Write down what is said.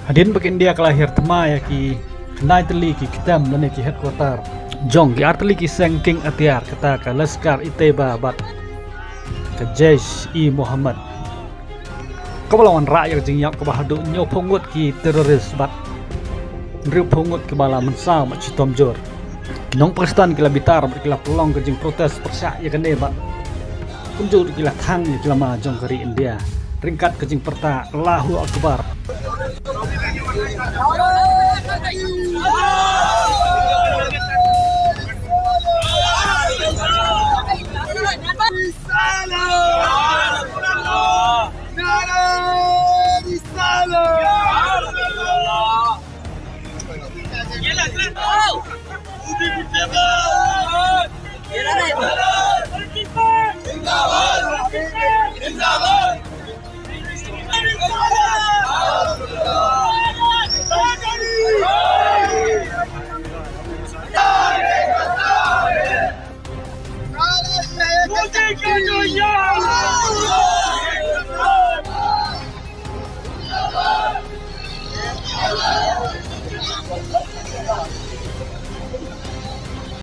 Hadin bagi India kelahir tema ya ki kenai teli ki kitam dan ki headquarter jong ki arteli ki sengking atiar kata ka laskar iteba bat ke Jaish i Muhammad kebalawan rakyat jing yak kebahadu nyo pungut ki teroris bat riu pungut ki bala mensa mat citom jor nong Pakistan kila bitar kila pelong ke jing protes persak ya kene bat kunjul kila thang ya kila ma jong kari India ringkat ke jing perta Allahu Akbar.